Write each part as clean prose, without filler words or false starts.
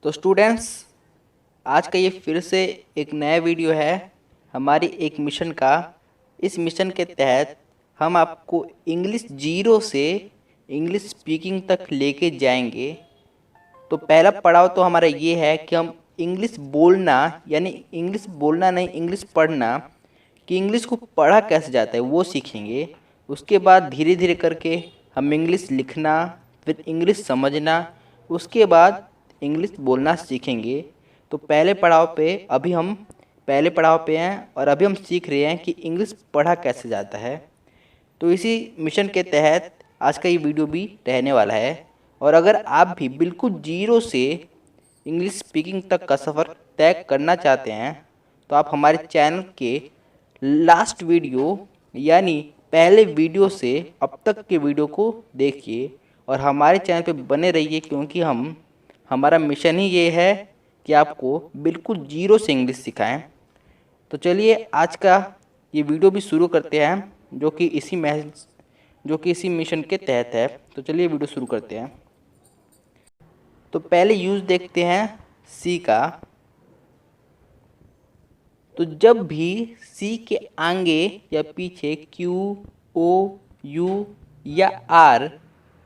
तो स्टूडेंट्स, आज का ये फिर से एक नया वीडियो है हमारी एक मिशन का। इस मिशन के तहत हम आपको इंग्लिश जीरो से इंग्लिश स्पीकिंग तक लेके जाएंगे। तो पहला पड़ाव तो हमारा ये है कि हम इंग्लिश बोलना, यानी इंग्लिश बोलना नहीं, इंग्लिश पढ़ना, कि इंग्लिश को पढ़ा कैसे जाता है वो सीखेंगे। उसके बाद धीरे धीरे करके हम इंग्लिश लिखना, फिर इंग्लिश समझना, उसके बाद इंग्लिश बोलना सीखेंगे। तो पहले पड़ाव पे हैं और अभी हम सीख रहे हैं कि इंग्लिश पढ़ा कैसे जाता है। तो इसी मिशन के तहत आज का ये वीडियो भी रहने वाला है। और अगर आप भी बिल्कुल जीरो से इंग्लिश स्पीकिंग तक का सफ़र तय करना चाहते हैं तो आप हमारे चैनल के लास्ट वीडियो, यानी पहले वीडियो से अब तक के वीडियो को देखिए और हमारे चैनल पे बने रहिए, क्योंकि हमारा मिशन ही ये है कि आपको बिल्कुल जीरो से इंग्लिश सिखाएं। तो चलिए आज का ये वीडियो भी शुरू करते हैं, जो कि इसी मिशन के तहत है। तो चलिए वीडियो शुरू करते हैं। तो पहले यूज़ देखते हैं सी का। तो जब भी सी के आगे या पीछे क्यू, ओ, यू या आर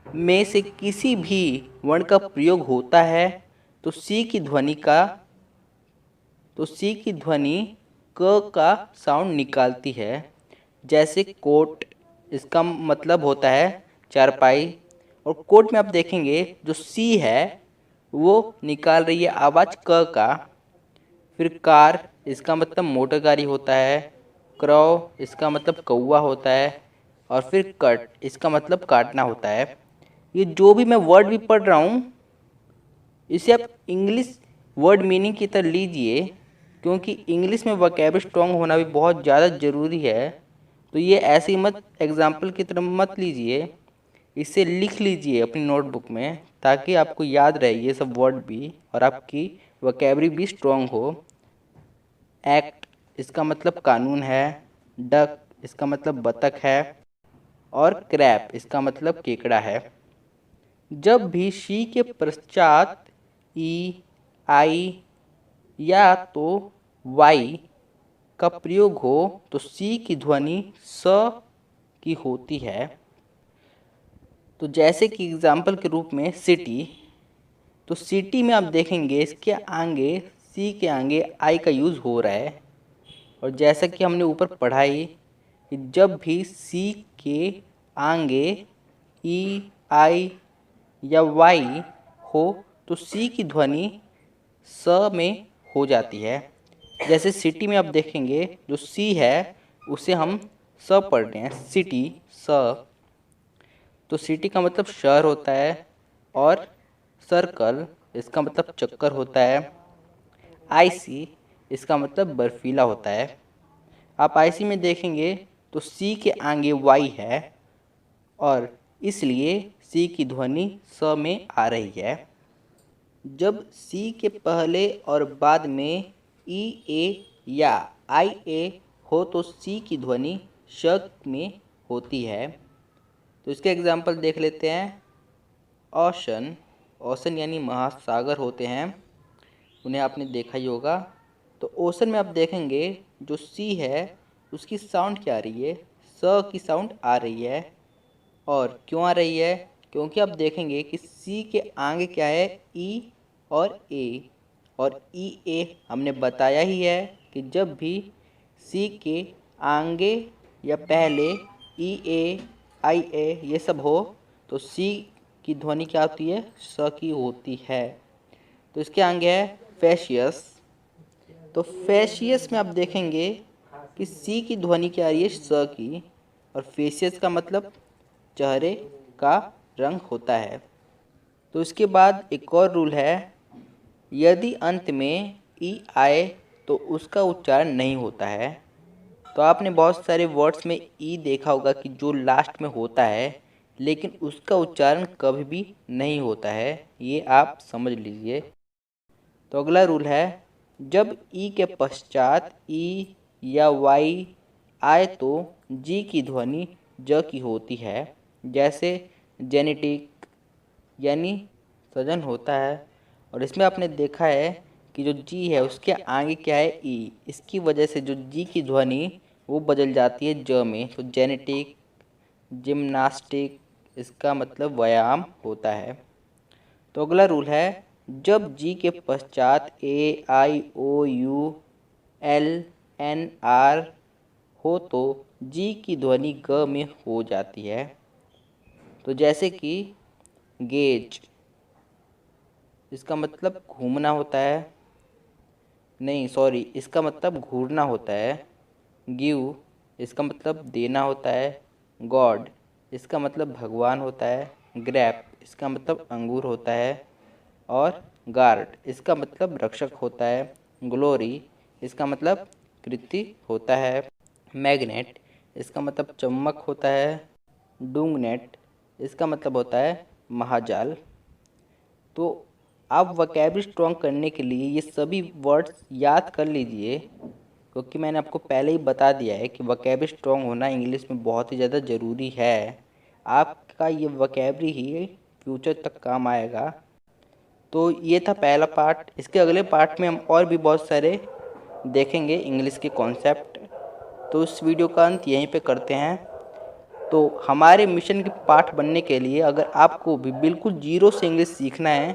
में से किसी भी वर्ण का प्रयोग होता है तो सी की ध्वनि क का साउंड निकालती है। जैसे कोट, इसका मतलब होता है चारपाई, और कोट में आप देखेंगे जो सी है वो निकाल रही है आवाज़ क का। फिर कार, इसका मतलब मोटर गाड़ी होता है। क्रॉ, इसका मतलब कौवा होता है। और फिर कट, इसका मतलब काटना होता है। ये जो भी मैं वर्ड भी पढ़ रहा हूँ इसे आप इंग्लिश वर्ड मीनिंग की तरह लीजिए, क्योंकि इंग्लिश में वोकैबुलरी स्ट्रॉन्ग होना भी बहुत ज़्यादा ज़रूरी है। तो ये ऐसे ही मत एग्जाम्पल की तरह मत लीजिए, इसे लिख लीजिए अपनी नोटबुक में, ताकि आपको याद रहे ये सब वर्ड भी और आपकी वोकैबुलरी भी स्ट्रॉन्ग हो। एक्ट, इसका मतलब कानून है। डक, इसका मतलब बतख है। और क्रैप, इसका मतलब केकड़ा है। जब भी शी के पश्चात ई, आई या तो वाई का प्रयोग हो तो सी की ध्वनि स की होती है। तो जैसे कि एग्जाम्पल के रूप में सिटी, तो सिटी में आप देखेंगे इसके आगे, सी के आगे आई का यूज़ हो रहा है। और जैसा कि हमने ऊपर पढ़ाई कि जब भी सी के आगे ई, आई या वाई हो तो सी की ध्वनि स में हो जाती है। जैसे सिटी में आप देखेंगे जो सी है उसे हम स पढ़ रहे हैं, सिटी स। तो सिटी का मतलब शहर होता है। और सर्कल, इसका मतलब चक्कर होता है। आईसी, इसका मतलब बर्फीला होता है। आप आईसी में देखेंगे तो सी के आगे वाई है और इसलिए सी की ध्वनि स में आ रही है। जब सी के पहले और बाद में ई ए या आई ए हो तो सी की ध्वनि श में होती है। तो इसके एग्जाम्पल देख लेते हैं। ओशन, ओशन यानी महासागर होते हैं, उन्हें आपने देखा ही होगा। तो ओशन में आप देखेंगे जो सी है उसकी साउंड क्या आ रही है, स की साउंड आ रही है। और क्यों आ रही है, क्योंकि आप देखेंगे कि सी के आगे क्या है, ई और ए। और ई ए हमने बताया ही है कि जब भी सी के आगे या पहले ई ए, आई ए ये सब हो तो सी की ध्वनि क्या होती है, स की होती है। तो इसके आगे है फेशियस। तो फेशियस में आप देखेंगे कि सी की ध्वनि क्या आ रही है, स की। और फेशियस का मतलब चेहरे का रंग होता है। तो इसके बाद एक और रूल है, यदि अंत में ई आए तो उसका उच्चारण नहीं होता है। तो आपने बहुत सारे वर्ड्स में ई देखा होगा कि जो लास्ट में होता है, लेकिन उसका उच्चारण कभी भी नहीं होता है, ये आप समझ लीजिए। तो अगला रूल है, जब ई के पश्चात ई या वाई आए तो जी की ध्वनि ज की होती है। जैसे जेनेटिक यानी सजन होता है। और इसमें आपने देखा है कि जो जी है उसके आगे क्या है ई, इसकी वजह से जो जी की ध्वनि वो बदल जाती है ज में। तो जेनेटिक, जिम्नास्टिक, इसका मतलब व्यायाम होता है। तो अगला रूल है, जब जी के पश्चात ए आई ओ यू एल एन आर हो तो जी की ध्वनि ग में हो जाती है। तो जैसे कि गेज, इसका मतलब घूमना होता है, नहीं सॉरी, इसका मतलब घूरना होता है। गिव, इसका मतलब देना होता है। गॉड, इसका मतलब भगवान होता है। ग्रैप, इसका मतलब अंगूर होता है। और गार्ड, इसका मतलब रक्षक होता है। ग्लोरी, इसका मतलब कृति होता है। मैग्नेट, इसका मतलब चम्मक होता है। डूंगनेट, इसका मतलब होता है महाजाल। तो आप वोकैबुलरी स्ट्रॉन्ग करने के लिए ये सभी वर्ड्स याद कर लीजिए, क्योंकि मैंने आपको पहले ही बता दिया है कि वोकैबुलरी स्ट्रॉन्ग होना इंग्लिश में बहुत ही ज़्यादा ज़रूरी है। आपका ये वोकैबुलरी ही फ्यूचर तक काम आएगा। तो ये था पहला पार्ट। इसके अगले पार्ट में हम और भी बहुत सारे देखेंगे इंग्लिश के कॉन्सेप्ट। तो इस वीडियो का अंत यहीं पे करते हैं। तो हमारे मिशन के पार्ट बनने के लिए अगर आपको भी बिल्कुल जीरो से इंग्लिश सीखना है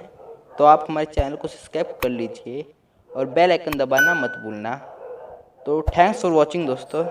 तो आप हमारे चैनल को सब्सक्राइब कर लीजिए और बेल आइकन दबाना मत भूलना। तो थैंक्स फॉर वॉचिंग दोस्तों।